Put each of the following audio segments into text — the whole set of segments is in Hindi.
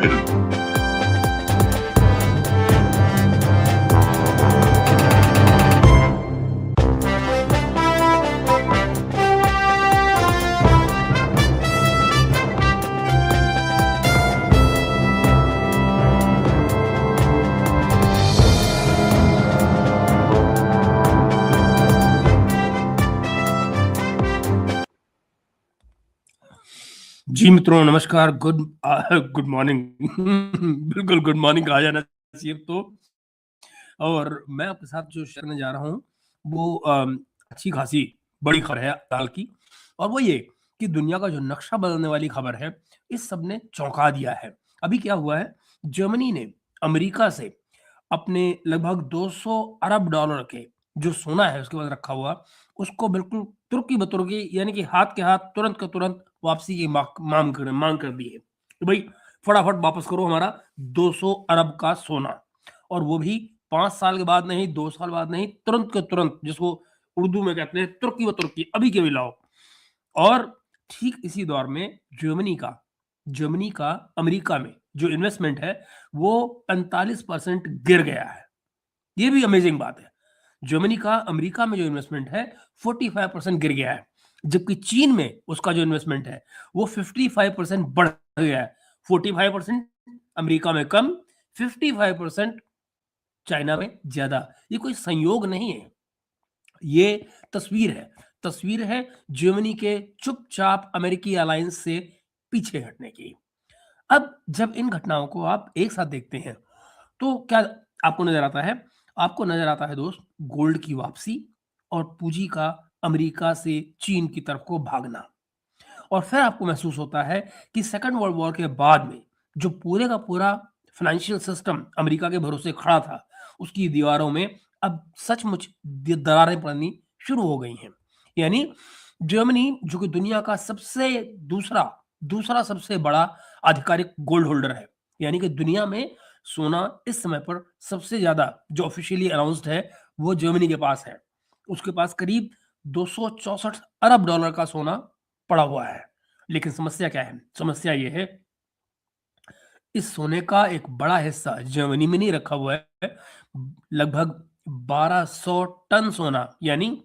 जी मित्रों, नमस्कार। Good morning. बिल्कुल गुड मॉर्निंग कहा जाना चाहिए तो। और मैं आपके साथ जो शेयर करने जा रहा हूँ वो अच्छी खासी बड़ी खबर है साल की। और वो ये कि दुनिया का जो नक्शा बदलने वाली खबर है, इस सब ने चौंका दिया है। अभी क्या हुआ है, जर्मनी ने अमेरिका से अपने लगभग 200 अरब डॉलर के जो सोना है उसके पास रखा हुआ, उसको बिल्कुल तुर्की बतुर्की यानी कि हाथ के हाथ तुरंत का तुरंत वापसी की मांग कर दी है कि भाई फटाफट वापस करो हमारा 200 अरब का सोना। और वो भी 5 साल के बाद नहीं, 2 साल बाद नहीं, तुरंत के तुरंत, जिसको उर्दू में कहते हैं तुर्की व तुर्की, अभी के भी लाओ। और ठीक इसी दौर में जर्मनी का अमेरिका में जो इन्वेस्टमेंट है वो 45% गिर गया है। ये भी अमेजिंग बात है। जर्मनी का अमेरिका में जो इन्वेस्टमेंट है 45% गिर गया है, जबकि चीन में उसका जो इन्वेस्टमेंट है वो 55% बढ़ गया है। 45% अमेरिका में कम, 55% चाइना में ज्यादा। ये कोई संयोग नहीं है, ये तस्वीर है जर्मनी के चुपचाप अमेरिकी अलायंस से पीछे हटने की। अब जब इन घटनाओं को आप एक साथ देखते हैं तो क्या आपको नजर आता है? आपको नजर आता है दोस्त, गोल्ड की वापसी और पूंजी का अमेरिका से चीन की तरफ को भागना। और फिर आपको महसूस होता है कि सेकंड वर्ल्ड वॉर के बाद में जो पूरे का पूरा फाइनेंशियल सिस्टम अमेरिका के भरोसे खड़ा था, उसकी दीवारों में अब सचमुच दरारें पड़नी शुरू हो गई हैं। यानी जर्मनी, जो कि दुनिया का सबसे दूसरा दूसरा सबसे बड़ा आधिकारिक गोल्ड होल्डर है, यानी कि दुनिया में सोना इस समय पर सबसे ज्यादा जो ऑफिशियली अनाउंस्ड है वो जर्मनी के पास है। उसके पास करीब 264 अरब डॉलर का सोना पड़ा हुआ है। लेकिन समस्या क्या है? समस्या ये है, इस सोने का एक बड़ा हिस्सा जर्मनी में नहीं रखा हुआ है। लगभग 1200 टन सोना, यानी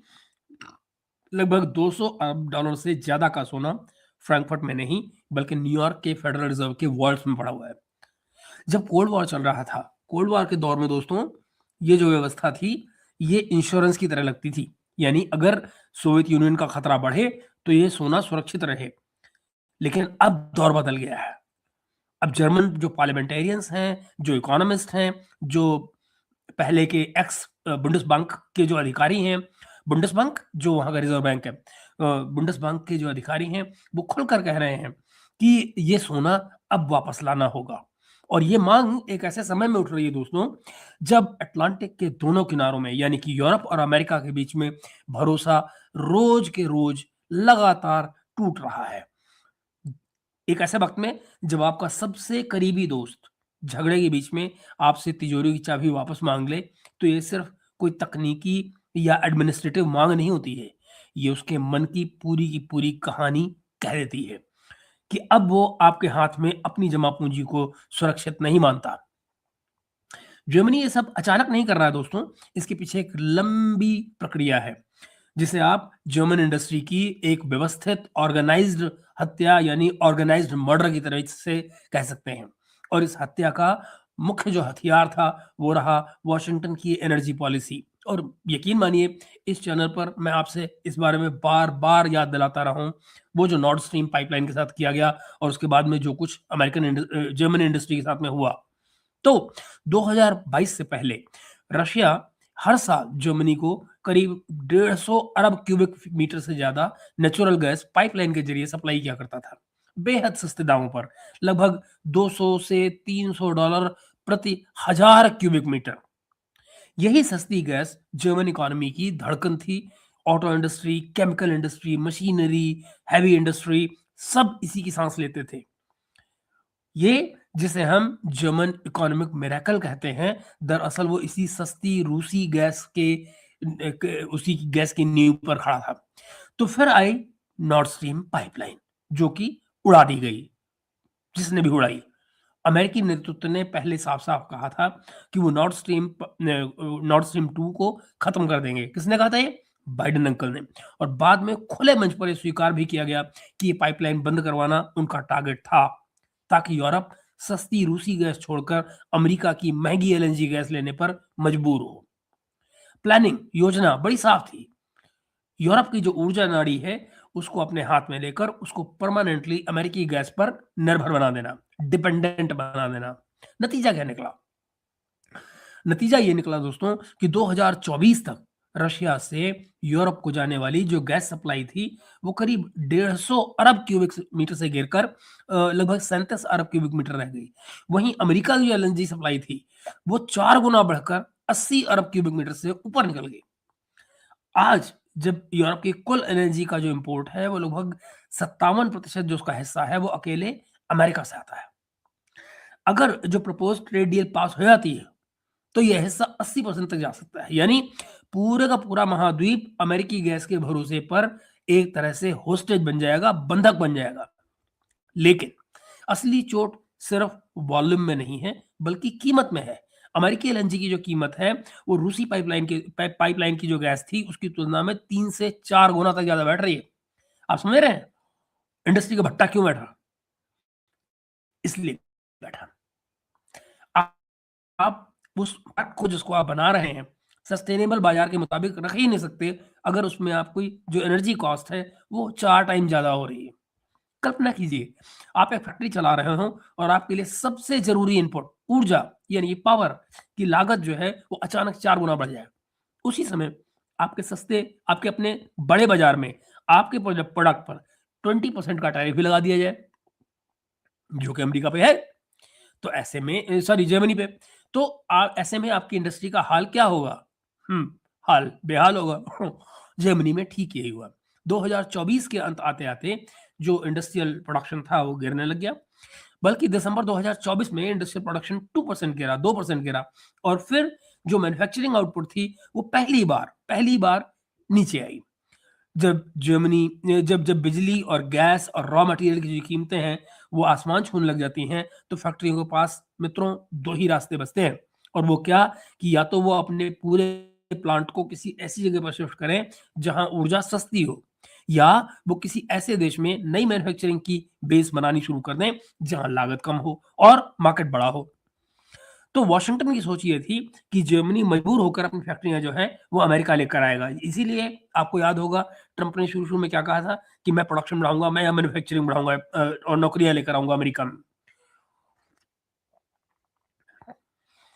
लगभग 200 अरब डॉलर से ज्यादा का सोना फ्रैंकफर्ट में नहीं बल्कि न्यूयॉर्क के फेडरल रिजर्व के वॉल्ट्स में पड़ा हुआ है। जब कोल्ड वॉर चल रहा था, कोल्ड वॉर के दौर में दोस्तों, ये जो व्यवस्था थी ये इंश्योरेंस की तरह लगती थी। यानी अगर सोवियत यूनियन का खतरा बढ़े तो ये सोना सुरक्षित रहे। लेकिन अब दौर बदल गया है। अब जर्मन जो पार्लियामेंटेरियंस हैं, जो इकोनॉमिस्ट हैं, जो पहले के एक्स बुंडसबैंक के जो अधिकारी हैं, बुंडसबैंक जो वहां का रिजर्व बैंक है, बुंडसबैंक के जो अधिकारी हैं वो खुलकर कह रहे हैं कि ये सोना अब वापस लाना होगा। और ये मांग एक ऐसे समय में उठ रही है दोस्तों, जब अटलांटिक के दोनों किनारों में यानी कि यूरोप और अमेरिका के बीच में भरोसा रोज के रोज लगातार टूट रहा है। एक ऐसे वक्त में जब आपका सबसे करीबी दोस्त झगड़े के बीच में आपसे तिजोरी की चाबी वापस मांग ले, तो ये सिर्फ कोई तकनीकी या एडमिनिस्ट्रेटिव मांग नहीं होती है, ये उसके मन की पूरी कहानी कह देती है कि अब वो आपके हाथ में अपनी जमा पूंजी को सुरक्षित नहीं मानता। जर्मनी ये सब अचानक नहीं कर रहा है दोस्तों, इसके पीछे एक लंबी प्रक्रिया है जिसे आप जर्मन इंडस्ट्री की एक व्यवस्थित ऑर्गेनाइज्ड हत्या यानी ऑर्गेनाइज्ड मर्डर की तरह से कह सकते हैं। और इस हत्या का मुख्य जो हथियार था वो रहा वॉशिंगटन की एनर्जी पॉलिसी। और यकीन मानिए, इस चैनल पर मैं आपसे इस बारे में बार बार याद दिलाता रहा हूं, वो जो नॉर्ड स्ट्रीम पाइपलाइन के साथ किया गया और उसके बाद में जो कुछ जर्मन इंडस्ट्री के साथ में हुआ। तो 2022 से पहले रशिया हर साल जर्मनी को करीब 150 अरब क्यूबिक मीटर से ज्यादा नेचुरल गैस पाइपलाइन के जरिए सप्लाई किया करता था, बेहद सस्ते दामों पर, लगभग 200 से 300 डॉलर प्रति 1000 क्यूबिक मीटर। यही सस्ती गैस जर्मन इकोनॉमी की धड़कन थी। Auto industry, chemical industry, machinery, heavy industry, सब इसी की सांस लेते थे। ये जिसे हम जर्मन इकोनॉमिक मिरेकल कहते हैं, दरअसल वो इसी सस्ती रूसी गैस उसी की गैस की नींव पर खड़ा था। तो फिर आई नॉर्ड स्ट्रीम पाइपलाइन, जो कि उड़ा दी गई, जिसने भी उड़ाई। अमेरिकी नेतृत्व ने पहले साफ-साफ कहा था कि वो नॉर्ड स्ट्रीम 2 को खत्म कर देंगे। किसने कहा था ये? बाइडेन अंकल ने। और बाद में खुले मंच पर ये स्वीकार भी किया गया कि ये पाइपलाइन बंद करवाना उनका टारगेट था, ताकि यूरोप सस्ती रूसी गैस छोड़कर अमेरिका की महंगी एलएनजी गैस लेने पर मजबूर हो। प्लानिंग, योजना बड़ी साफ थी। यूरोप की जो ऊर्जा नाड़ी है, उसको अपने हाथ में लेकर उसको परमानेंटली अमेरिकी गैस पर निर्भर बना देना, डिपेंडेंट बना देना। नतीजा क्या निकला? नतीजा ये निकला दोस्तों कि 2024 तक रशिया से यूरोप को जाने वाली जो गैस सप्लाई थी, वो करीब 150 अरब क्यूबिक मीटर से गिरकर लगभग 37 अरब क्यूबिक मीटर रह गई। वहीं अमेरिका की जो एलएनजी सप्लाई थी, वो 4 गुना बढ़कर 80 अरब क्यूबिक मीटर से ऊपर निकल गई। आज जब यूरोप की कुल एनर्जी का जो इंपोर्ट है, वो लगभग 57% जो उसका हिस्सा है, वो अकेले अमेरिका से आता है। अगर जो प्रपोज्ड ट्रेड डील पास हो जाती है, तो यह हिस्सा 80% तक जा सकता है। यानी पूरे का पूरा महाद्वीप अमेरिकी गैस के भरोसे पर एक तरह से होस्टेज बन जाएगा, बंधक बन जाएगा। लेकिन असली चोट सिर्फ वॉल्यूम में नहीं है, बल्कि कीमत में है। अमेरिकी एलएनजी की जो कीमत है, वो रूसी पाइपलाइन की जो गैस थी, उसकी तुलना में 3 से 4 गुना तक ज़्यादा बैठ रही है। आप समझ रहे हैं? इंडस्ट्री का भट्टा क्यों बैठा? इसलिए बैठा। आप आप उस प्रोडक्ट को जिसको आप बना रहे हैं, सस्टेनेबल बाज़ार के मुताबिक रख ही नहीं सकते, अगर उसमें आपकी जो एनर्जी कॉस्ट है, वो 4 टाइम ज़्यादा हो रही है। कल्पना कीजिए, आप एक फैक्ट्री चला रहे हो और आपके लिए सबसे ज़रूरी इनपुट ऊर्जा यानी पावर की लागत जो है वो अचानक 4 गुना बढ़ जाए। उसी समय आपके अपने बड़े बाज़ार में आपके प्रोडक्ट पर 20% का टैरिफ भी लगा दिया जाए, जो कि अमेरिका पे है। तो ऐसे में सॉरी जर्मनी पे। तो ऐसे में आपकी इंडस्ट्री का हाल क्या होगा? हाल बेहाल होगा। जर्मनी में ठीक यही हुआ। 2024 के अंत आते-आते जो इंडस्ट्रियल प्रोडक्शन था वो गिरने लग गया। बल्कि दिसंबर 2024 में इंडस्ट्रियल प्रोडक्शन 2% गिरा, 2% गिरा और फिर जो मैन्युफैक्चरिंग आउटपुट थी वो पहली बार नीचे आई। जब जब बिजली और गैस और रॉ मटेरियल की जो कीमतें हैं वो आसमान छूने लग जाती हैं, तो फैक्ट्रियों के पास मित्रों 2 ही रास्ते बचते हैं। और वो क्या कि या तो वो अपने पूरे प्लांट को किसी ऐसी जगह पर शिफ्ट करें जहां ऊर्जा सस्ती हो, या वो किसी ऐसे देश में नई मैन्युफैक्चरिंग की बेस बनानी शुरू कर दें जहां लागत कम हो और मार्केट बड़ा हो। तो वॉशिंगटन की सोच ये थी कि जर्मनी मजबूर होकर अपनी फैक्ट्रियां जो है वो अमेरिका लेकर आएगा। इसीलिए आपको याद होगा ट्रंप ने शुरू में क्या कहा था कि मैं प्रोडक्शन बढ़ाऊंगा, मैं मैन्युफैक्चरिंग बढ़ाऊंगा और नौकरियां लेकर आऊंगा अमेरिका में।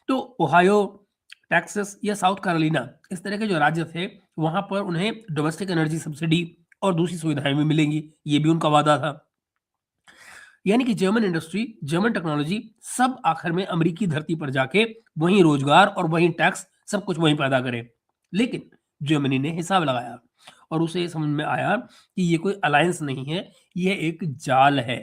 तो ओहायो, टेक्सास या साउथ कैरोलिना इस तरह के जो राज्य थे, वहां पर उन्हें डोमेस्टिक एनर्जी सब्सिडी और दूसरी सुविधाएं भी मिलेंगी, ये भी उनका वादा था। यानी कि जर्मन इंडस्ट्री, जर्मन टेक्नोलॉजी सब आखिर में अमेरिकी धरती पर जाके वहीं रोजगार और वहीं टैक्स सब कुछ वहीं पैदा करे। लेकिन जर्मनी ने हिसाब लगाया और उसे ये समझ में आया कि ये कोई अलायंस नहीं है, ये एक जाल है।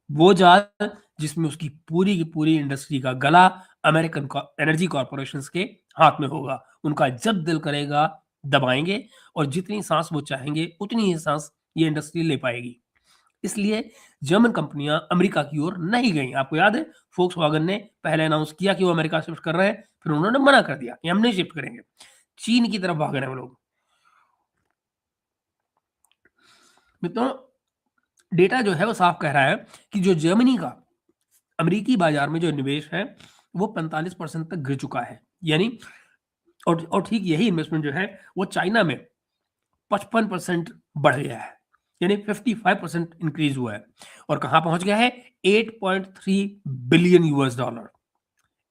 वो जाल जिसमें उसकी पूरी की पूरी इंडस्ट्री का गला अमेरिकन एनर्जी कॉर्पोरेशंस के हाथ में होगा। उनका जब दिल करेगा दबाएंगे और जितनी सांस वो चाहेंगे उतनी ही सांस ये इंडस्ट्री ले पाएगी। इसलिए जर्मन कंपनियां अमेरिका की ओर नहीं गई। आपको याद है फोक्सवैगन ने पहले अनाउंस किया कि वो अमेरिका शिफ्ट कर रहे हैं, फिर उन्होंने मना कर दिया कि हम नहीं शिफ्ट करेंगे। चीन की तरफ भाग रहे हैं वो लोग। मित्रों, डेटा जो है वो साफ कह रहा है कि जो जर्मनी का अमेरिकी बाजार में जो निवेश है वो 45% तक गिर चुका है। यानी और ठीक यही इन्वेस्टमेंट जो है वो चाइना में 55% बढ़ गया है, यानी 55% इंक्रीज हुआ है। और कहां पहुंच गया है? 8.3 billion US dollar.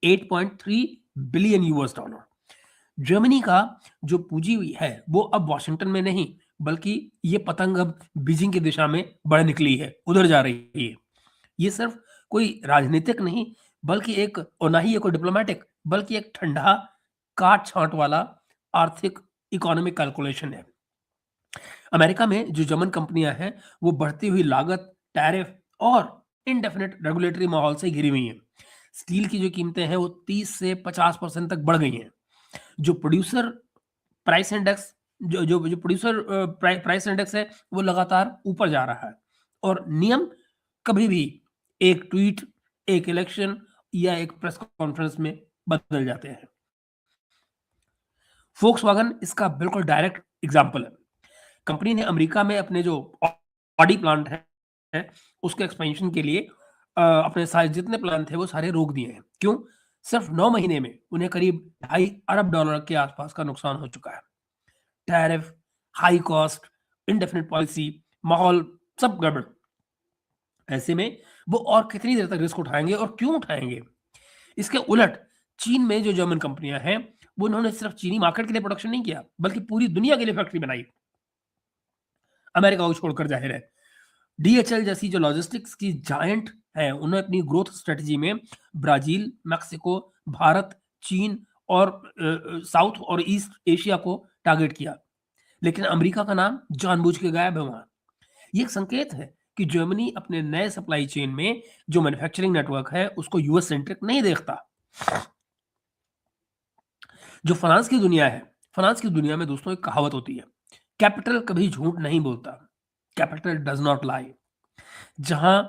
8.3 billion US dollar. Germany का जो पूंजी है वो अब वॉशिंगटन में नहीं, बल्कि ये पतंग अब बीजिंग की दिशा में बढ़ निकली है, उधर जा रही है। ये सिर्फ कोई राजनीतिक नहीं, बल्कि एक और ना ही ये कोई डिप्लोमेटिक, बल्कि एक ठंडा काट छांट वाला आर्थिक इकोनॉमिक कैलकुलेशन है। अमेरिका में जो जर्मन कंपनियां हैं वो बढ़ती हुई लागत, टैरिफ और इनडेफिनेट रेगुलेटरी माहौल से घिरी हुई हैं। स्टील की जो कीमतें हैं वो 30 से 50% तक बढ़ गई हैं। जो प्रोड्यूसर प्राइस इंडेक्स जो जो जो प्रोड्यूसर प्राइस इंडेक्स है वो लगातार ऊपर जा रहा है। और नियम कभी भी एक ट्वीट एक इलेक्शन या एक प्रेस कॉन्फ्रेंस में बदल जाते हैं। फोक्सवैगन इसका बिल्कुल डायरेक्ट एग्जाम्पल है। कंपनी ने अमेरिका में अपने जो ऑडी प्लांट है उसके एक्सपेंशन के लिए अपने सारे जितने प्लान थे वो सारे रोक दिए हैं। क्यों? सिर्फ 9 महीने में उन्हें करीब $2.5 अरब के आसपास का नुकसान हो चुका है। Tariff, high cost, indefinite policy, माहौल सब गड़बड़। ऐसे में वो और कितनी देर तक रिस्क उठाएंगे और क्यों उठाएंगे? इसके उलट चीन में जो जर्मन कंपनियां हैं वो उन्होंने सिर्फ चीनी मार्केट के लिए प्रोडक्शन नहीं किया बल्कि पूरी दुनिया के लिए फैक्ट्री बनाई, अमेरिका को छोड़कर जाहिर है। डीएचएल जैसी जो लॉजिस्टिक्स की जायंट है उन्होंने अपनी ग्रोथ स्ट्रेटजी में ब्राजील, मैक्सिको, भारत, चीन और साउथ और ईस्ट एशिया को टारगेट किया, लेकिन अमेरिका का नाम जानबूझ के गायब है वहां। ये एक संकेत है कि जर्मनी अपने नए सप्लाई चेन में जो मैन्युफैक्चरिंग नेटवर्क है उसको यूएस सेंट्रिक नहीं देखता। जो फ्रांस की दुनिया है, फ्रांस की दुनिया में दोस्तों एक कहावत होती है, कैपिटल कभी झूठ नहीं बोलता, कैपिटल डज नॉट लाई। जहां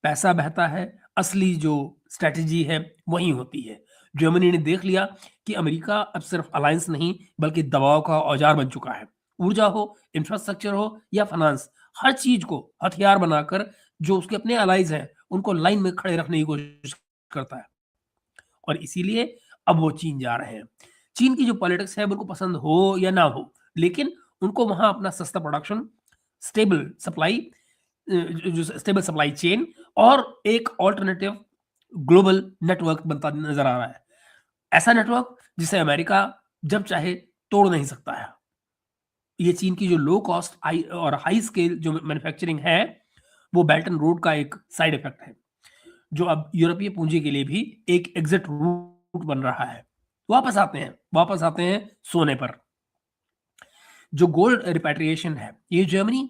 पैसा बहता है असली जो स्ट्रेटजी है वही होती है। जर्मनी ने देख लिया कि अमेरिका अब सिर्फ अलायंस नहीं बल्कि दबाव का औजार बन चुका है। ऊर्जा हो, इंफ्रास्ट्रक्चर हो या फाइनेंस, हर चीज को हथियार बनाकर जो उसके अपने अलाइज हैं उनको लाइन में खड़े रखने की कोशिश करता है। और इसीलिए अब वो चीन जा रहे हैं। चीन की जो पॉलिटिक्स है उनको पसंद हो या ना हो, लेकिन उनको वहां अपना सस्ता प्रोडक्शन, स्टेबल सप्लाई, जो स्टेबल सप्लाई चेन और एक ऑल्टरनेटिव ग्लोबल नेटवर्क बनता नजर आ रहा है। ऐसा नेटवर्क जिसे अमेरिका जब चाहे तोड़ नहीं सकता है। ये चीन की जो लो कॉस्ट और हाई स्केल जो मैन्युफैक्चरिंग है वो बेल्ट एंड रोड का एक साइड इफेक्ट है, जो अब यूरोपीय पूंजी के लिए भी एक एग्जिट रूट बन रहा है। वापस आते हैं सोने पर। जो गोल्ड रिपैट्रिएशन है, ये जर्मनी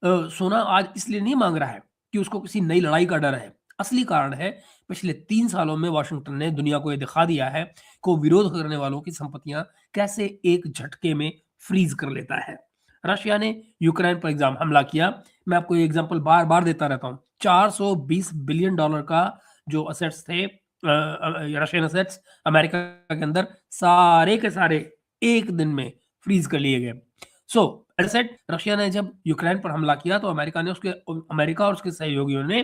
सोना आज इसलिए नहीं मांग रहा है कि उसको किसी नई लड़ाई का डर है। असली कारण है पिछले 3 सालों में वाशिंगटन ने दुनिया को ये दिखा दिया है कि विरोध करने वालों की संपत्तियां कैसे एक झटके में फ्रीज कर लेता है। रशिया ने यूक्रेन पर एग्जाम हमला किया। मैं आपको ये एग्जांपल बार बार देता रहता हूँ। $420 बिलियन का जो असेट्स थे, रशियन असेट्स अमेरिका के अंदर, सारे के सारे एक दिन में फ्रीज कर लिए गए। सो सेड रशिया ने जब यूक्रेन पर हमला किया तो अमेरिका और उसके सहयोगियों ने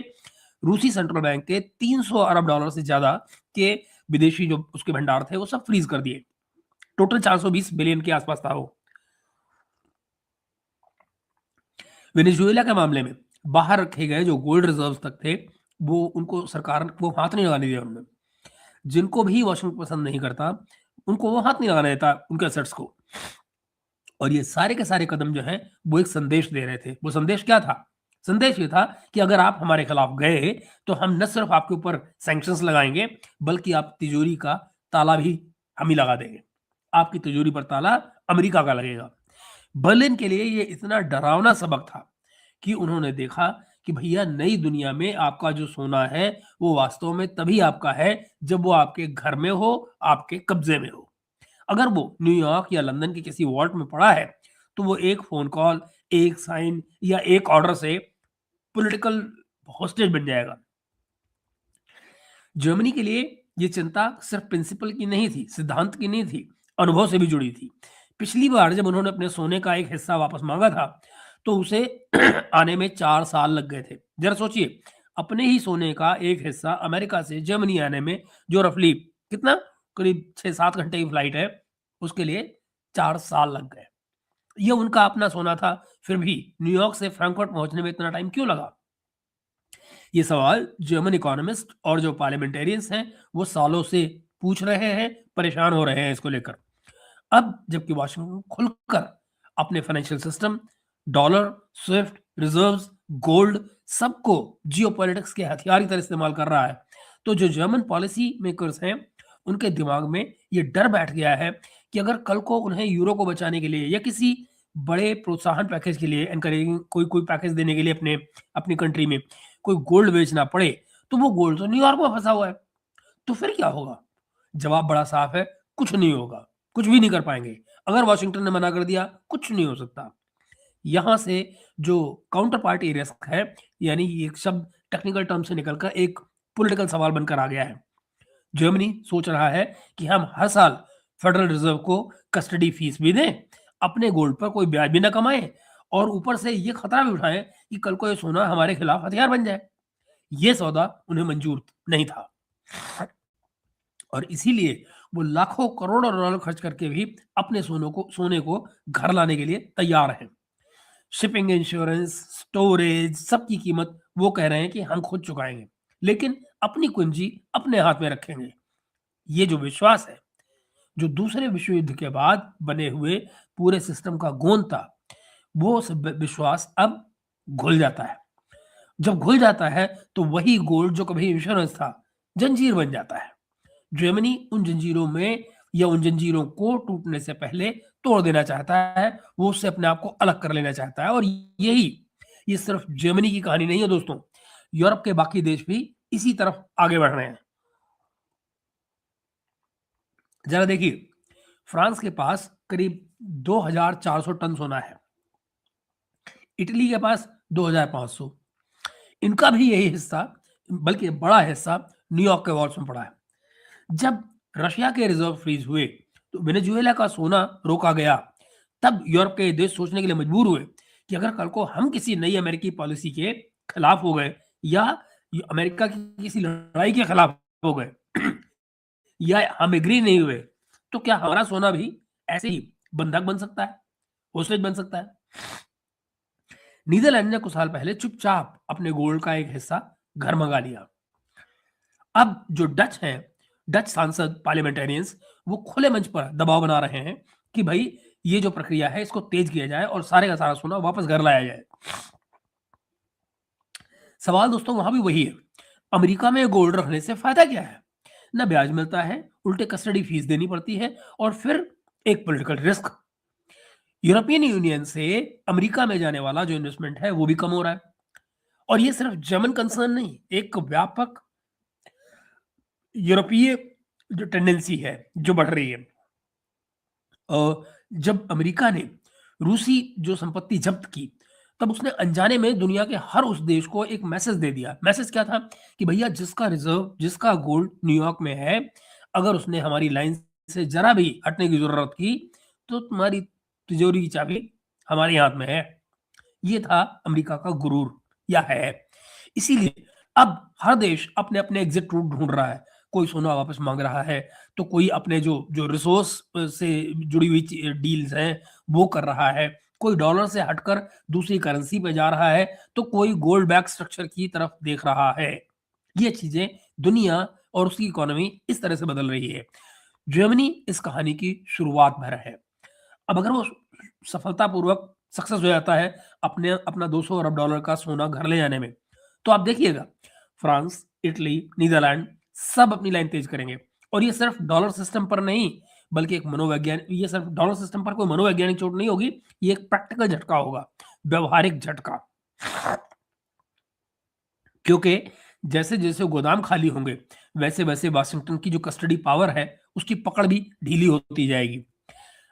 रूसी सेंट्रल बैंक के $300 अरब से ज्यादा के विदेशी जो उसके भंडार थे वो सब फ्रीज कर दिए। टोटल 420 बिलियन के आसपास था वो। वेनेजुएला के मामले में बाहर रखे गए जो गोल्ड रिजर्व्स तक थे वो उनको सरकार वो हाथ नहीं लगाने दिया उन्होंने। जिनको भी वाशिंगटन पसंद नहीं करता उनको वो हाथ नहीं लगाने देता उनके असेट्स को। और ये सारे के सारे कदम जो हैं वो एक संदेश दे रहे थे। वो संदेश क्या था? संदेश ये था कि अगर आप हमारे खिलाफ गए तो हम न सिर्फ आपके ऊपर सैंक्शंस लगाएंगे बल्कि आप तिजोरी का ताला भी हम ही लगा देंगे। आपकी तिजोरी पर ताला अमेरिका का लगेगा। बर्लिन के लिए ये इतना डरावना सबक था कि उन्होंने देखा कि भैया नई दुनिया में आपका जो सोना है वो वास्तव में तभी आपका है जब वो आपके घर में हो, आपके कब्जे में हो। अगर वो न्यूयॉर्क या लंदन के किसी वॉल्ट में पड़ा है तो वो एक फोन कॉल, एक साइन या एक ऑर्डर से पॉलिटिकल हॉस्टेज बन जाएगा। जर्मनी के लिए ये चिंता सिर्फ प्रिंसिपल की नहीं थी, सिद्धांत की नहीं थी, अनुभव से भी जुड़ी थी। पिछली बार जब उन्होंने अपने सोने का एक हिस्सा वापस मांगा था तो उसे आने में 4 साल लग गए थे। जरा सोचिए, अपने ही सोने का एक हिस्सा अमेरिका से जर्मनी आने में जो रफली कितना करीब 6-7 घंटे की फ्लाइट है उसके लिए 4 साल लग गए। ये उनका अपना सोना था, फिर भी न्यूयॉर्क से फ्रैंकफर्ट पहुंचने में इतना टाइम क्यों लगा? ये सवाल जर्मन इकोनॉमिस्ट और जो पार्लियामेंटेरियंस हैं वो सालों से पूछ रहे हैं, परेशान हो रहे हैं इसको लेकर। अब जबकि वाशिंगटन खुलकर अपने financial system, dollar, Swift, reserves, gold सबको जियोपॉलिटिक्स के हथियार की तरह इस्तेमाल कर रहा है, तो जो जर्मन पॉलिसी मेकर्स हैं उनके दिमाग में ये डर बैठ गया है कि अगर कल को उन्हें यूरो को बचाने के लिए या किसी बड़े प्रोत्साहन पैकेज के लिए, एनकरेजिंग कोई कोई पैकेज देने के लिए अपनी कंट्री में कोई गोल्ड बेचना पड़े तो वो गोल्ड तो न्यूयॉर्क में फंसा हुआ है। तो फिर क्या होगा? जवाब बड़ा साफ है, कुछ नहीं होगा, कुछ भी नहीं कर पाएंगे। अगर वाशिंगटन ने मना कर दिया कुछ नहीं हो सकता। यहां से जो काउंटर पार्टी रिस्क है, यानी एक शब्द टेक्निकल टर्म से निकलकर एक पॉलिटिकल सवाल बनकर आ गया है। जर्मनी सोच रहा है कि हम हर साल फेडरल रिजर्व को कस्टडी फीस भी दें, अपने गोल्ड पर कोई ब्याज भी ना कमाएं और ऊपर से ये खतरा भी उठाएं कि कल को ये सोना हमारे खिलाफ हथियार बन जाए। ये सौदा उन्हें मंजूर नहीं था और इसीलिए वो लाखों करोड़ों डॉलर खर्च करके भी अपने सोने को घर लाने के लिए तैयार हैं। शिपिंग, इंश्योरेंस, स्टोरेज, सबकी कीमत वो कह रहे हैं कि हम खुद चुकाएंगे, लेकिन अपनी कुंजी अपने हाथ में रखेंगे। ये जो विश्वास है, जो दूसरे विश्व युद्ध के बाद बने हुए पूरे सिस्टम का गोंद था, वो सब विश्वास अब घुल जाता है। जब घुल जाता है तो वही गोल्ड जो कभी इंश्योरेंस था, जंजीर बन जाता है। जर्मनी उन जंजीरों में या उन जंजीरों को टूटने से पहले तोड़ देना चाहता है, वो उससे अपने आप को अलग कर लेना चाहता है। और ये सिर्फ जर्मनी की कहानी नहीं है दोस्तों, यूरोप के बाकी देश भी इसी तरफ आगे बढ़ रहे हैं। जरा देखिए, फ्रांस के पास करीब 2400 टन सोना है, इटली के पास 2500, इनका भी यही हिस्सा, बल्कि बड़ा हिस्सा न्यूयॉर्क के वॉल्स में पड़ा है। जब रशिया के रिजर्व फ्रीज हुए तो वेनेजुएला का सोना रोका गया, तब यूरोप के देश सोचने के लिए मजबूर हुए कि अगर कल को हम किसी नई अमेरिकी पॉलिसी के खिलाफ हो गए या अमेरिका की किसी लड़ाई के खिलाफ हो गए या हम एग्री नहीं हुए, तो क्या हमारा सोना भी ऐसे ही बंधक बन सकता है, होस्टेज बन सकता है। नीदरलैंड ने कुछ साल पहले चुपचाप अपने गोल्ड का एक हिस्सा घर मंगा लिया। अब जो डच हैं, डच सांसद पार्लियामेंटेरियंस, वो खुले मंच पर दबाव बना रहे हैं कि भाई ये जो प्रक्रिया है इसको तेज किया जाए और सारे का सारा सोना वापस घर लाया जाए। सवाल दोस्तों वहां भी वही है, अमेरिका में गोल्ड रखने से फायदा क्या है? ना ब्याज मिलता है, उल्टे कस्टडी फीस देनी पड़ती है और फिर एक पॉलिटिकल रिस्क। यूरोपियन यूनियन से अमेरिका में जाने वाला जो इन्वेस्टमेंट है वो भी कम हो रहा है। और ये सिर्फ जर्मन कंसर्न नहीं, एक व्यापक यूरोपीय जो टेंडेंसी है जो बढ़ रही है। जब अमेरिका ने रूसी जो संपत्ति जब्त की, तब उसने अनजाने में दुनिया के हर उस देश को एक मैसेज दे दिया। मैसेज क्या था कि भैया जिसका रिजर्व, जिसका गोल्ड न्यूयॉर्क में है, अगर उसने हमारी लाइन से जरा भी हटने की जरूरत की तो तुम्हारी तिजोरी की चाबी हमारे हाथ में है। ये था अमेरिका का गुरूर, या है। इसीलिए अब हर देश अपने अपने एग्जिट रूट ढूंढ रहा है। कोई सोना वापस मांग रहा है, तो कोई अपने जो जो रिसोर्स से जुड़ी हुई डील्स हैं वो कर रहा है, कोई डॉलर से हटकर दूसरी करेंसी पे जा रहा है, तो कोई गोल्ड बैक स्ट्रक्चर की तरफ देख रहा है। ये चीजें दुनिया और उसकी इकोनॉमी इस तरह से बदल रही है। जर्मनी इस कहानी की शुरुआत भर है। अब अगर वो सफलतापूर्वक सक्सेस हो जाता है अपना 200 अरब डॉलर का सोना घर ले जाने में, तो आप देखिएगा फ्रांस, इटली, नीदरलैंड सब अपनी लाइन तेज करेंगे। और ये सिर्फ डॉलर सिस्टम पर नहीं, बल्कि एक मनोवैज्ञानिक, ये सिर्फ डॉलर सिस्टम पर कोई मनोवैज्ञानिक चोट नहीं होगी, ये एक प्रैक्टिकल झटका होगा, व्यवहारिक झटका। क्योंकि जैसे जैसे गोदाम खाली होंगे, वैसे वैसे वाशिंगटन की जो कस्टडी पावर है उसकी पकड़ भी ढीली होती जाएगी।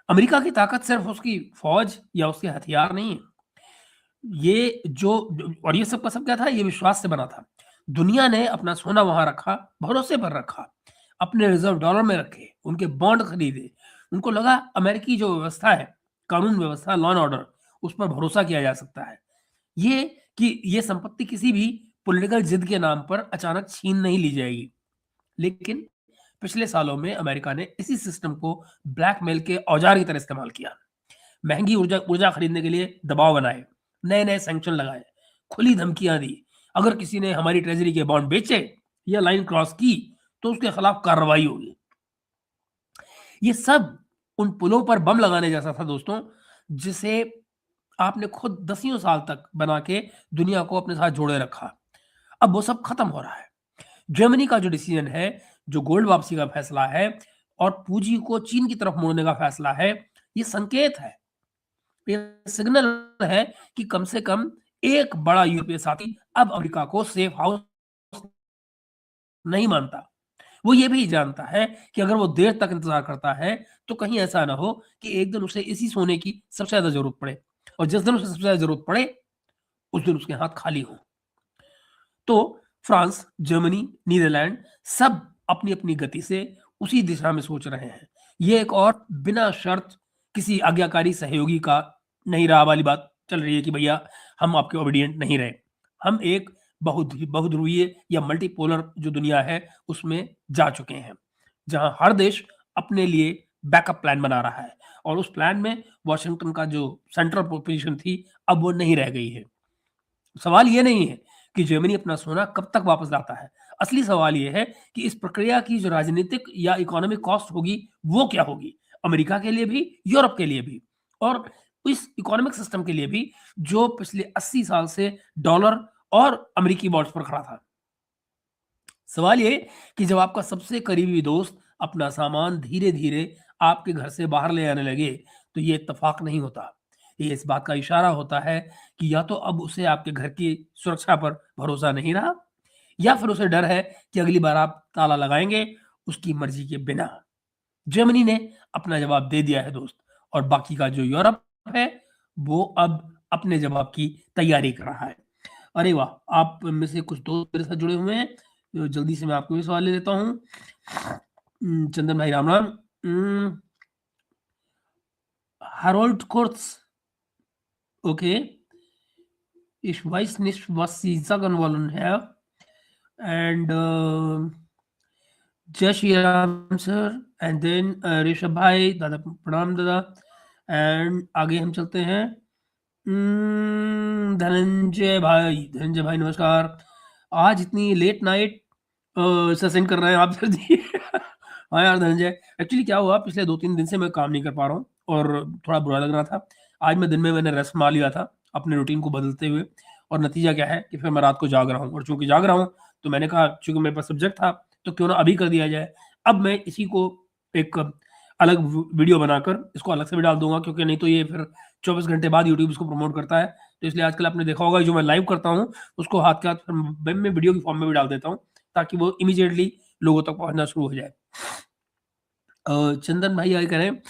अमेरिका की ताकत सिर्फ उसकी फौज या उसके हथियार नहीं है, ये जो और ये सब का सब क्या था, ये विश्वास से बना था। दुनिया ने अपना सोना वहां रखा, भरोसे पर रखा, अपने रिजर्व डॉलर में रखे, उनके बॉन्ड खरीदे। उनको लगा अमेरिकी जो व्यवस्था है, कानून व्यवस्था, लॉ एंड ऑर्डर, उस पर भरोसा किया जा सकता है। ये कि ये संपत्ति किसी भी पॉलिटिकल जिद के नाम पर अचानक छीन नहीं ली जाएगी। लेकिन पिछले सालों में अमेरिका ने इसी सिस्टम को ब्लैकमेल के औजार की तरह इस्तेमाल किया। महंगी ऊर्जा ऊर्जा खरीदने के लिए दबाव बनाए, नए नए सैंक्शन लगाए, खुली धमकियां दी। अगर किसी ने हमारी ट्रेजरी के बॉन्ड बेचे या लाइन क्रॉस की तो उसके खिलाफ कार्रवाई होगी। ये सब उन पुलों पर बम लगाने जैसा था दोस्तों, जिसे आपने खुद दसियों साल तक बना के दुनिया को अपने साथ जोड़े रखा। अब वो सब खत्म हो रहा है। जर्मनी का जो डिसीजन है, जो गोल्ड वापसी का फैसला है और पूंजी को चीन की तरफ मोड़ने का फैसला है, ये संकेत है, ये सिग्नल है कि कम से कम एक बड़ा यूरोपीय साथी अब अमेरिका को सेफ हाउस नहीं मानता। वो ये भी जानता है कि अगर वो देर तक इंतजार करता है तो कहीं ऐसा ना हो कि एक दिन उसे इसी सोने की सबसे ज्यादा जरूरत पड़े, और जिस दिन उसे सबसे ज्यादा जरूरत पड़े उस दिन उसके हाथ खाली हो। तो फ्रांस, जर्मनी, नीदरलैंड सब अपनी-अपनी गति से उसी दिशा में सोच रहे हैं। ये एक और बिना शर्त किसी आज्ञाकारी सहयोगी का नहीं रहा वाली बात चल रही है कि भैया हम आपके ओबीडिएंट नहीं रहे। हम एक बहुध्रुवीय या मल्टीपोलर जो दुनिया है उसमें जा चुके हैं, जहाँ हर देश अपने लिए बैकअप प्लान बना रहा है और उस प्लान में वॉशिंगटन का जो सेंट्रल पोजीशन थी, अब वो नहीं रह गई है। सवाल ये नहीं है कि जर्मनी अपना सोना कब तक वापस लाता है। असली सवाल ये है कि इस प्रक्रिया की जो राजनीतिक या इकोनॉमिक कॉस्ट होगी, वो क्या होगी? अमेरिका के लिए भी, यूरोप के लिए भी और इस इकोनॉमिक सिस्टम के लिए भी, जो पिछले 80 साल से डॉलर और अमेरिकी बॉन्ड्स पर खड़ा था। सवाल ये कि जब आपका सबसे करीबी दोस्त अपना सामान धीरे-धीरे आपके घर से बाहर ले आने लगे, तो ये इत्तेफाक नहीं होता। ये इस बात का इशारा होता है कि या तो अब उसे आपके घर की सुरक्षा पर भरोसा नहीं रहा या फिर उसे डर है कि अगली बार आप ताला लगाएँगे उसकी मर्ज़ी के बिना। जर्मनी ने अपना जवाब दे दिया है दोस्त और बाकी का जो यूरोप है, वो अब अपने जवाब की तैयारी कर रहा है। अरे वाह! आप में से कुछ दोस्त मेरे साथ जुड़े हुए हैं, तो जल्दी से मैं आपको भी सवाल ले लेता हूँ। चंदन भाई राम-राम। Harold Kurz, okay. Ich weiß nicht, was Sie sagen wollen, Herr. And जय Shri Ram sir and then Rishabh भाई दादा प्रणाम दादा एंड आगे हम चलते हैं धनंजय भाई नमस्कार आज इतनी लेट नाइट सत्संग कर रहे हैं आप सर जी हाँ यार धनंजय एक्चुअली क्या हुआ पिछले 2-3 दिन से मैं काम नहीं कर पा रहा हूँ और थोड़ा बुरा लग रहा था आज मैं दिन में मैंने रेस्ट मार लिया था अपने रूटीन को बदलते हुए और नतीजा क्या है कि फिर मैं रात को जाग रहा हूँ और चूंकि जाग रहा हूँ तो मैंने कहा चूंकि मेरे पास सब्जेक्ट था तो क्यों ना अभी कर दिया जाए। अब मैं इसी को एक अलग वीडियो बनाकर इसको अलग से भी डाल दूँगा क्योंकि नहीं तो ये फिर 24 घंटे बाद यूट्यूब इसको प्रमोट करता है। तो इसलिए आजकल आपने देखा होगा जो मैं लाइव करता हूँ उसको हाथ के हाथ वेब में वीडियो की फॉर्म में भी डाल देता हूँ ताकि वो इमीडिएटली लोगों तक पहुँचना शुरू हो जाए। चंदन भाई आगे करें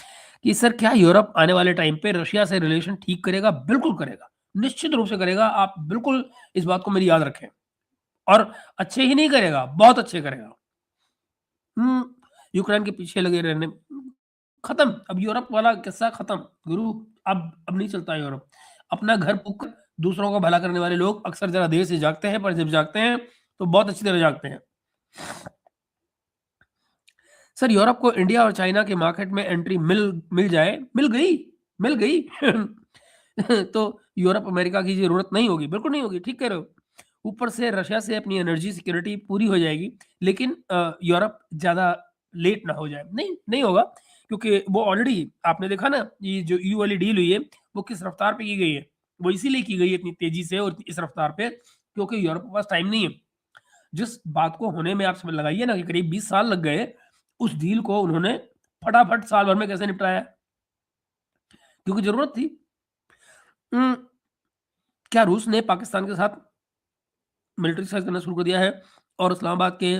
कि सर क्या यूरोप आने वाले टाइम पे रशिया से रिलेशन ठीक करेगा? बिल्कुल करेगा, निश्चित रूप से करेगा। आप बिल्कुल इस बात को मेरी याद रखें और अच्छे ही नहीं करेगा, बहुत अच्छे करेगा। यूक्रेन के पीछे लगे रहने खत्म, अब यूरोप वाला किस्सा खत्म गुरु। अब नहीं चलता यूरोप। अपना घर फूँक कर दूसरों का भला करने वाले लोग अक्सर ज़रा देर से जागते हैं, पर जब जागते हैं तो बहुत अच्छी तरह जागते हैं। सर यूरोप को इंडिया और चाइना के मार्केट में एंट्री मिल जाए, मिल गई तो यूरोप अमेरिका की ज़रूरत नहीं होगी, बिल्कुल नहीं होगी, ठीक कह रहे हो। ऊपर से रशिया से अपनी एनर्जी सिक्योरिटी पूरी हो जाएगी, लेकिन यूरोप ज़्यादा लेट ना हो जाए। नहीं होगा क्योंकि वो ऑलरेडी आपने देखा ना ये जो ईयू वाली डील हुई है, वो किस रफ्तार पे की गई है। वो इसीलिए की गई है इतनी तेज़ी से और इस रफ्तार पे क्योंकि यूरोप के पास टाइम नहीं है। जिस बात को होने में आप समझ लगाइए ना कि करीब 20 साल लग गए, उस डील को उन्होंने फटाफट साल भर में कैसे निपटाया? क्योंकि ज़रूरत थी। उम, क्या रूस ने पाकिस्तान के साथ मिलिट्री एक्सरसाइज़ करना शुरू कर दिया है और इस्लामाबाद के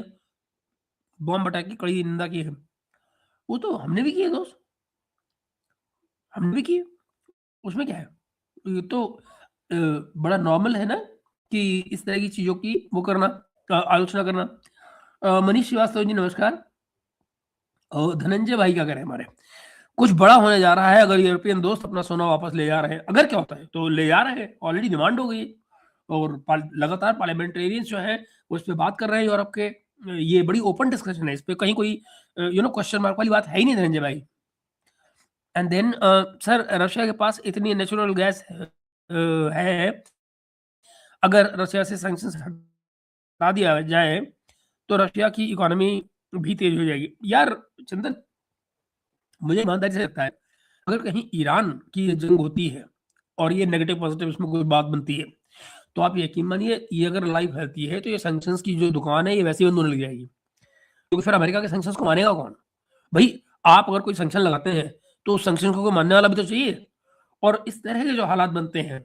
बॉम्ब अटैक की कड़ी निंदा की है? वो तो हमने भी किए दोस्त, हमने भी किए, उसमें क्या है? ये तो बड़ा नॉर्मल है ना कि इस तरह की चीज़ों की वो करना आलोचना करना। मनीष श्रीवास्तव जी नमस्कार। धनंजय भाई क्या कह रहे हैं हमारे? कुछ बड़ा होने जा रहा है अगर यूरोपियन दोस्त अपना सोना वापस ले जा रहे हैं। अगर क्या होता है? तो ले जा रहे हैं, ऑलरेडी डिमांड हो गई है और लगातार पार्लियामेंटेरियंस जो हैं, वो इस पे बात कर रहे हैं यूरोप के। ये बड़ी ओपन डिस्कशन है, इस पे कहीं कोई क्वेश्चन मार्क वाली बात है ही नहीं धनंजय भाई। एंड देन सर रशिया के पास इतनी नेचुरल गैस है, अगर रशिया से सैंक्शंस हटा दिया जाए, तो रशिया की इकोनॉमी भी तेज़ हो जाएगी। यार चंदन, मुझे ईमानदारी से लगता है, अगर कहीं ईरान की ये जंग होती है और ये नेगेटिव पॉजिटिव इसमें कोई बात बनती है, तो आप यकीन मानिए ये अगर लाइव फैलती है, तो ये सैंक्शंस की जो दुकान है, ये वैसे ही बंद होने लग जाएगी। क्योंकि फिर अमेरिका के सैंक्शंस को मानेगा कौन? भई, आप अगर कोई सैंक्शन लगाते हैं, तो उस सैंक्शन को कोई मानने वाला भी तो चाहिए। और इस तरह के जो हालात बनते हैं,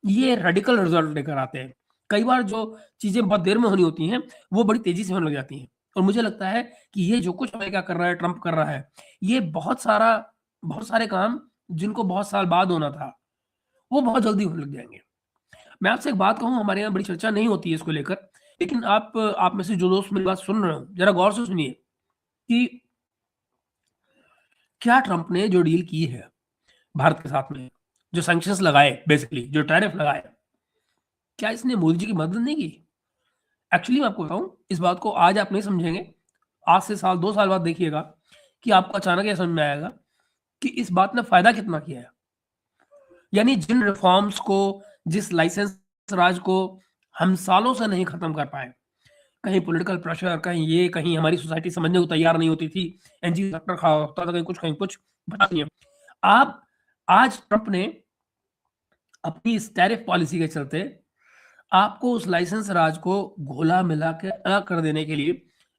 ये रेडिकल रिज़ल्ट लेकर आते हैं। कई बार जो चीज़ें बहुत देर में होनी होती हैं, वो बड़ी तेज़ी से होने लग जाती हैं। और मुझे लगता है कि ये जो कुछ अमेरिका कर रहा है, ट्रंप कर रहा है, ये बहुत सारे काम जिनको बहुत साल बाद होना था, वो बहुत जल्दी होने लग जाएँगे। मैं आपसे एक बात कहूँ, हमारे यहाँ बड़ी चर्चा नहीं होती है इसको लेकर लेकिन आप में से जो दोस्त मेरी बात सुन रहे हो, ज़रा गौर से सुनिए कि क्या ट्रंप ने जो डील की है भारत के साथ में, जो सैंक्शंस लगाए बेसिकली, जो टैरिफ लगाए, क्या इसने मोदी जी की मदद नहीं की? एक्चुअली मैं आपको बताऊँ, इस बात को आज आप नहीं समझेंगे, आज से साल 2 साल बाद देखिएगा कि आपको अचानक ये समझ में आएगा कि इस बात ने फ़ायदा कितना किया है। यानी जिन रिफ़ॉर्म्स को, जिस लाइसेंस राज को हम सालों से नहीं खत्म कर पाए, कहीं पॉलिटिकल प्रेशर, कहीं ये, कहीं हमारी सोसाइटी समझने को तैयार नहीं होती थी, एनजी सेक्टर खड़ा होता था, कहीं कुछ, पता नहीं है। आप आज ट्रंप ने अपनी इस टैरिफ पॉलिसी के चलते आपको उस लाइसेंस राज को घोला मिला के अलग कर देने के लिए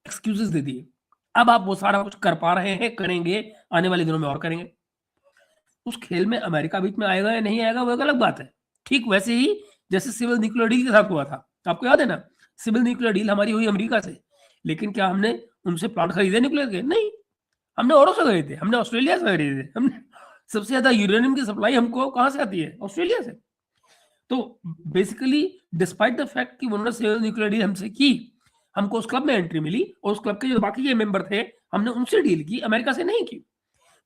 एक्सक्यूजेस दे दिए। अब आप वो सारा कुछ कर पा रहे हैं, करेंगे, आने वाले दिनों में और करेंगे। उस खेल में अमेरिका बीच में आएगा या नहीं आएगा वो एक अलग बात है। ठीक वैसे ही जैसे सिविल न्यूक्लियर डील के साथ हुआ था। आपको याद है ना? सिविल न्यूक्लियर डील हमारी हुई अमेरिका से, लेकिन क्या हमने उनसे प्लांट खरीदे न्यूक्लियर के? नहीं, हमने औरों से खरीदे, हमने ऑस्ट्रेलिया से खरीदे। हमने सबसे ज्यादा यूरेनियम की सप्लाई हमको कहाँ से आती है? ऑस्ट्रेलिया से। तो बेसिकली डिस्पाइट द फैक्ट कि उन्होंने सिविल न्यूक्लियर डील हमसे की, हमको उस क्लब में एंट्री मिली और उस क्लब के जो बाकी के मेंबर थे, हमने उनसे डील की, अमेरिका से नहीं की।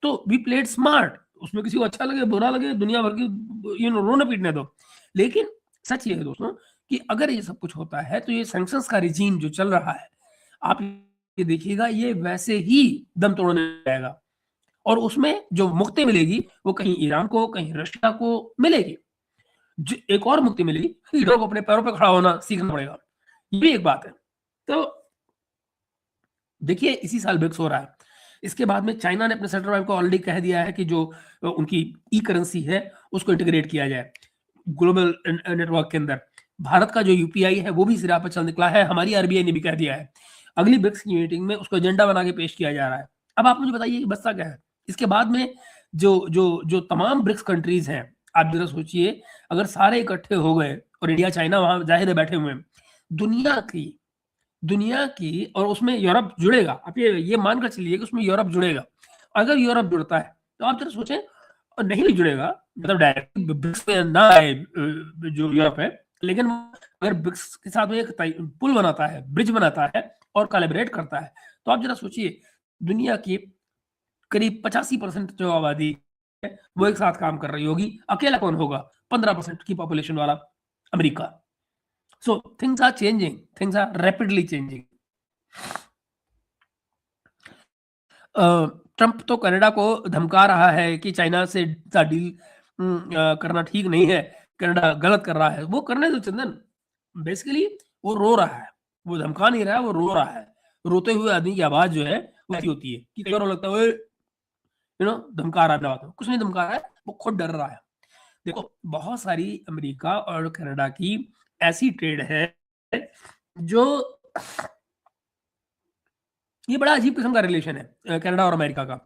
तो वी प्लेड स्मार्ट। उसमें किसी को अच्छा लगे, बुरा लगे, दुनिया भर की रोने पीटने दो। लेकिन सच ये है दोस्तों कि अगर ये सब कुछ होता है तो ये सैंक्शंस का रिजीम जो चल रहा है, आप ये देखिएगा, ये वैसे ही दम तोड़ने जाएगा और उसमें जो मुक्ति मिलेगी वो कहीं ईरान को, कहीं रशिया को मिलेगी। एक और मुक्ति मिलेगी, लीडर को अपने पैरों पर खड़ा होना सीखना पड़ेगा। ये भी एक बात है। तो देखिए, इसी साल ब्रिक्स हो रहा है। इसके बाद में चाइना ने अपने सेंट्रल बैंक को ऑलरेडी कह दिया है कि जो उनकी ई करेंसी है उसको इंटीग्रेट किया जाए ग्लोबल नेटवर्क के अंदर। भारत का जो यूपीआई है वो भी सिरा पर चल निकला है, हमारी आरबीआई ने भी कह दिया है। अगली ब्रिक्स की मीटिंग में उसको एजेंडा बना के पेश किया जा रहा है। अब आप मुझे बताइए कि बचता क्या है इसके बाद में? जो तमाम ब्रिक्स कंट्रीज हैं, आप जरा सोचिए, अगर सारे इकट्ठे हो गए और इंडिया चाइना वहां जाहिर है बैठे हुए हैं, दुनिया की और उसमें यूरोप जुड़ेगा। आप ये मानकर चलिए कि उसमें यूरोप जुड़ेगा। अगर यूरोप जुड़ता है तो आप जरा सोचें, और नहीं भी जुड़ेगा, मतलब डायरेक्ट ब्रिक्स में ना आए जो यूरोप है, लेकिन अगर ब्रिक्स के साथ में एक पुल बनाता है, ब्रिज बनाता है और कोलैबोरेट करता है, तो आप जरा सोचिए, दुनिया की करीब 85% जो आबादी है वो एक साथ काम कर रही होगी। अकेला कौन होगा? 15% की पॉपुलेशन वाला America. So things are changing, things are rapidly changing. Trump तो कनाडा को धमका रहा है कि चाइना से डील करना ठीक नहीं है, कनाडा गलत कर रहा है। वो करने दो चंदन। बेसिकली वो रो रहा है, वो धमका नहीं रहा है, वो रो रहा है। रोते हुए आदमी की आवाज जो है वो ऐसी होती है कि कई बार लगता है धमका रहा है। बात कुछ नहीं धमका रहा है, वो खुद डर रहा है। देखो, बहुत सारी अमेरिका और कनाडा की ऐसी ट्रेड है जो, ये बड़ा अजीब किस्म का रिलेशन है कनाडा और अमेरिका का।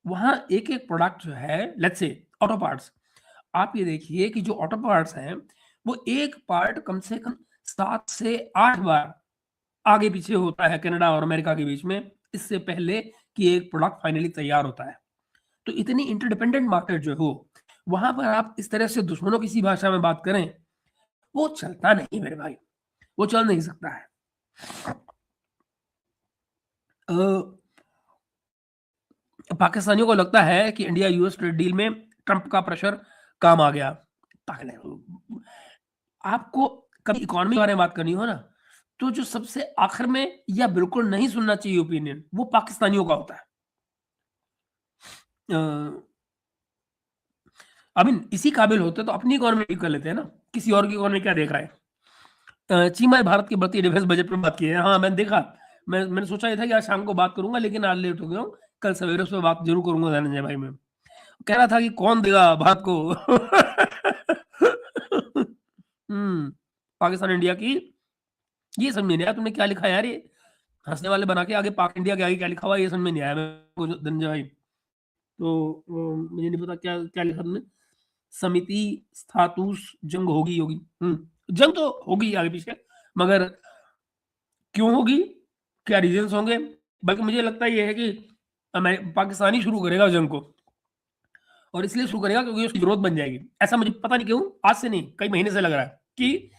वहां एक एक प्रोडक्ट जो है, लेट्स से ऑटो पार्ट्स, आप ये देखिए कि जो ऑटो पार्ट्स हैं वो एक पार्ट कम से कम 7 से 8 बार आगे पीछे होता है कनाडा और अमेरिका के बीच में, इससे पहले कि एक प्रोडक्ट फाइनली तैयार होता है। तो इतनी इंटरडिपेंडेंट मार्केट जो हो, वहां पर आप इस तरह से दुश्मनों किसी भाषा में बात करें, वो चलता नहीं मेरे भाई, वो चल नहीं सकता है। पाकिस्तानियों को लगता है कि इंडिया यूएस ट्रेड डील में ट्रंप का प्रेशर काम आ गया। पागल है। आपको कभी इकोनॉमी के बारे में बात करनी हो ना, तो जो सबसे आखिर में या बिल्कुल नहीं सुनना चाहिए ओपिनियन, वो पाकिस्तानियों का होता है। आई मीन इसी काबिल होते तो अपनी इकोनॉमी कर लेते हैं ना, किसी और की इकोनॉमी क्या देख रहा है। चीमा भारत की बढ़ती डिफेंस बजट पर बात की है। हाँ, मैंने देखा। मैंने सोचा ये था कि आज शाम को बात करूंगा, लेकिन आज लेट हो गया हूँ। कल सवेरे उस पर बात जरूर करूंगा धनंजय भाई। मैं कह रहा था कि कौन देगा भारत को पाकिस्तान इंडिया की, ये समझ में नहीं आया तुमने क्या लिखा यार। ये हंसने वाले बना के आगे पाक इंडिया के आगे क्या लिखा हुआ, ये समझ में नहीं आया मेरे को धनंजय भाई। तो मुझे नहीं पता क्या क्या लिखा तुमने। समिति स्थातुस जंग होगी। जंग तो होगी आगे पीछे, मगर क्यों होगी, क्या रीजंस होंगे? बल्कि मुझे लगता है ये है कि पाकिस्तानी शुरू करेगा जंग को, और इसलिए शुरू करेगा क्योंकि उसकी जरूरत बन जाएगी। ऐसा मुझे पता नहीं क्यों आज से नहीं, कई महीने से लग रहा है कि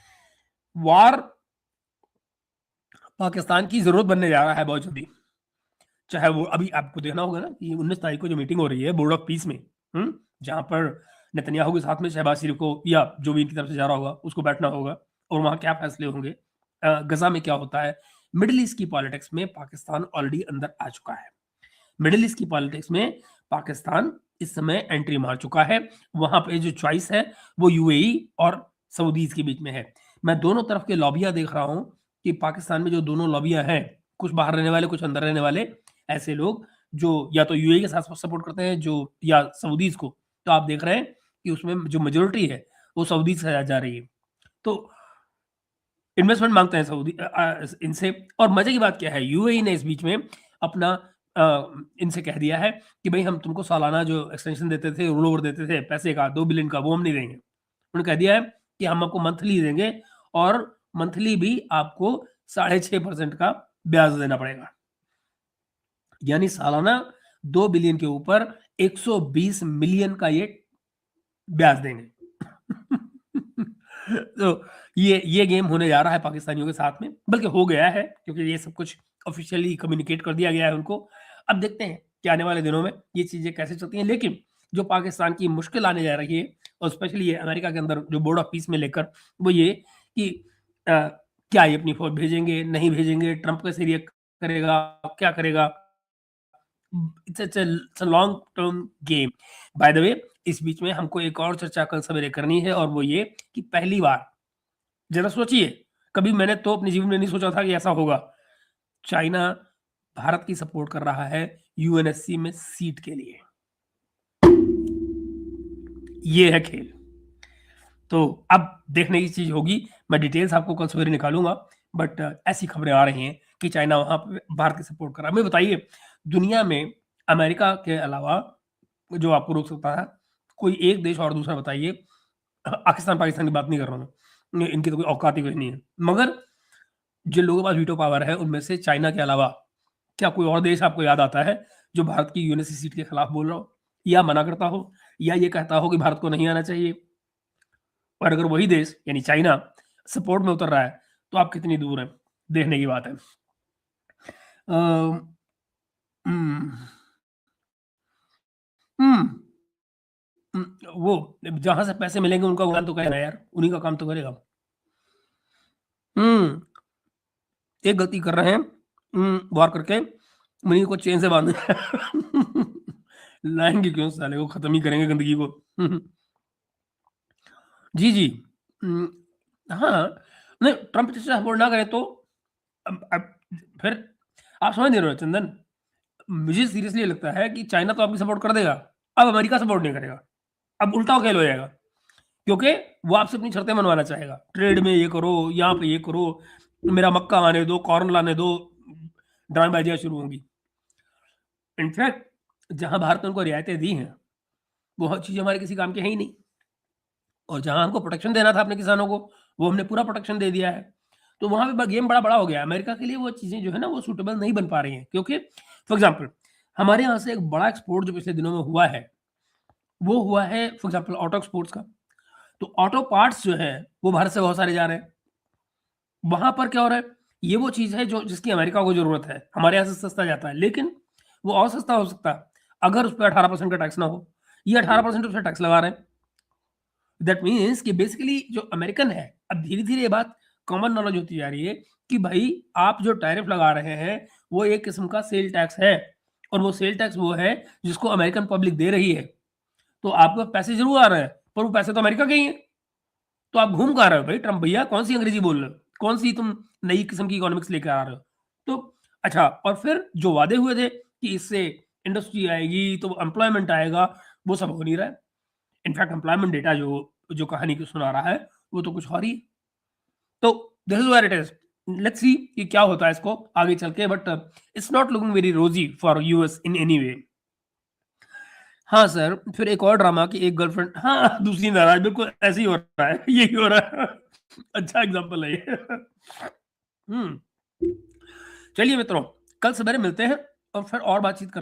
वार पाकिस्तान की ज़रूरत बनने जा रहा है बहुत जल्दी। चाहे वो अभी आपको देखना होगा ना कि 19 तारीख को जो मीटिंग हो रही है बोर्ड ऑफ पीस में, जहाँ पर नेतन्याहू के साथ में शहबाज शरीफ को या जो भी इनकी तरफ से जा रहा होगा उसको बैठना होगा और वहाँ क्या फैसले होंगे, गजा में क्या होता है। मिडिल ईस्ट की पॉलिटिक्स में पाकिस्तान ऑलरेडी अंदर आ चुका है। मिडिल ईस्ट की पॉलिटिक्स में पाकिस्तान इस समय एंट्री मार चुका है। वहां पे जो चॉइस है वो यूएई और सऊदीज के बीच में है। मैं दोनों तरफ के लॉबियां देख रहा हूं कि पाकिस्तान में जो दोनों लॉबियां हैं, कुछ बाहर रहने वाले कुछ अंदर रहने वाले, ऐसे लोग जो या तो यूएई के साथ सपोर्ट करते हैं जो या सऊदीज को, तो आप देख रहे हैं कि उसमें जो मेजोरिटी है वो सऊदीज से जा रही है। तो इन्वेस्टमेंट मांगते हैं सऊदी इनसे। और मजे की बात क्या है, यूएई ने इस बीच में अपना इनसे कह दिया है कि भाई हम तुमको सालाना जो एक्सटेंशन देते थे, रोल ओवर देते थे पैसे का 2 बिलियन का, वो हम नहीं देंगे। उन्होंने कह दिया है कि हम आपको मंथली देंगे और मंथली भी आपको 6.5% का ब्याज देना पड़ेगा। यानी सालाना 2 बिलियन के ऊपर 120 मिलियन का ये ब्याज देंगे। तो ये गेम होने जा रहा है पाकिस्तानियों के साथ में, बल्कि हो गया है क्योंकि ये सब कुछ ऑफिशियली कम्युनिकेट कर दिया गया है उनको। अब देखते हैं कि आने वाले दिनों में ये चीजें कैसे चलती हैं। लेकिन जो पाकिस्तान की मुश्किल आने जा रही है, और स्पेशली ये अमेरिका के अंदर जो बोर्ड ऑफ पीस में लेकर, वो ये कि क्या ये अपनी फौज भेजेंगे, नहीं भेजेंगे, ट्रंप कैसे रिएक्ट करेगा, क्या करेगा। It's a long term game. By the way, इस बीच में हमको एक और चर्चा कल सवेरे करनी है, और वो ये कि पहली बार, जरा सोचिए, कभी मैंने तो अपने जीवन में नहीं सोचा था कि ऐसा होगा, चाइना भारत की सपोर्ट कर रहा है यूएनएससी में सीट के लिए। ये है खेल। तो अब देखने की चीज होगी। मैं डिटेल्स आपको कल सवेरे निकालूंगा, बट ऐसी खबरें आ रही हैं कि चाइना वहां पे भारत की सपोर्ट कर रहा है। मैं बताइए, दुनिया में अमेरिका के अलावा जो आपको रोक सकता है, कोई एक देश और दूसरा बताइए। पाकिस्तान पाकिस्तान की बात नहीं कर रहा हूँ, इनकी तो कोई औकात ही कुछ नहीं है। मगर जिन लोगों के पास वीटो पावर है उनमें से चाइना के अलावा क्या कोई और देश आपको याद आता है जो भारत की यूएनएससी सीट के खिलाफ बोल रहा हो, या मना करता हो, या ये कहता हो कि भारत को नहीं आना चाहिए। और अगर वही देश यानी चाइना सपोर्ट में उतर रहा है, तो आप कितनी दूर हैं, देखने की बात है। अ, हम्म, हम्म, वो जहां से पैसे मिलेंगे उनका काम तो करेगा यार, उन्हीं का काम तो करेगा। हम्म एक गलती कर रहे हैं, वार करके मुनीर को चेन से बांध लाएंगे क्यों, साले को खत्म ही करेंगे गंदगी को। जी जी। हम्म, हाँ, नहीं ट्रंप जैसे सपोर्ट ना करे तो अब फिर आप समझ नहीं रहे हो चंदन। मुझे सीरियसली लगता है कि चाइना तो आपकी सपोर्ट कर देगा, अब अमेरिका सपोर्ट नहीं करेगा। अब उल्टा खेल हो जाएगा, क्योंकि वो आपसे अपनी शर्तें मनवाना चाहेगा, ट्रेड में ये करो, यहाँ पे ये करो, मेरा मक्का आने दो, कॉर्न लाने दो, ड्रामेबाजियां शुरू होंगी। इनफैक्ट जहां भारत ने उनको रियायतें दी हैं, वो हर चीज़ हमारे किसी काम की है ही नहीं। और जहां हमको प्रोटेक्शन देना था अपने किसानों को, वो हमने पूरा प्रोटेक्शन दे दिया है। तो वहां पे गेम बड़ा बड़ा हो गया। अमेरिका के लिए वो चीज़ें जो है ना वो सूटेबल नहीं बन पा रही हैं, क्योंकि फॉर एग्जाम्पल हमारे यहाँ से एक बड़ा एक्सपोर्ट जो पिछले दिनों में हुआ है, वो हुआ है फॉर एग्जाम्पल ऑटो एक्सपोर्ट्स का। तो ऑटो पार्ट्स जो है वो भारत से बहुत सारे जा रहे हैं। वहां पर क्या हो रहा है, ये वो चीज़ है जो जिसकी अमेरिका को जरूरत है, हमारे यहाँ से सस्ता जाता है, लेकिन वो और सस्ता हो सकता है अगर उस पर 18% का टैक्स ना हो। ये 18% उस पर टैक्स लगा रहे हैं। दैट मीन्स कि बेसिकली जो अमेरिकन है, अब धीरे धीरे ये बात कॉमन नॉलेज होती जा रही है कि भाई आप जो टैरिफ लगा रहे हैं वो एक किस्म का सेल टैक्स है, और वो सेल टैक्स वो है जिसको अमेरिकन पब्लिक दे रही है। तो आपके पास पैसे जरूर आ रहे हैं, पर वो पैसे तो अमेरिका के ही हैं। तो आप घूम कहाँ रहे हो भाई ट्रंप भैया, कौन सी अंग्रेजी बोल रहे हो, कौन सी तुम नई किस्म की इकोनॉमिक्स लेकर आ रहे हो। तो अच्छा, और फिर जो वादे हुए थे कि इससे इंडस्ट्री आएगी तो एम्प्लॉयमेंट आएगा, वो सब हो नहीं रहा है। इनफैक्ट एम्प्लॉयमेंट डेटा जो जो कहानी को सुना रहा है वो तो कुछ और ही है। तो this is where it is. Let's see कि क्या होता है इसको आगे चल के, but it's not looking very rosy for us in any way. हाँ सर, फिर एक और ड्रामा की एक गर्लफ्रेंड, हाँ दूसरी नाराज, बिल्कुल ऐसे ही हो रहा है, यही हो रहा है। अच्छा एग्जांपल है ये। हम्म चलिए मित्रों, कल सवेरे मिलते हैं और फिर और बातचीत करते हैं।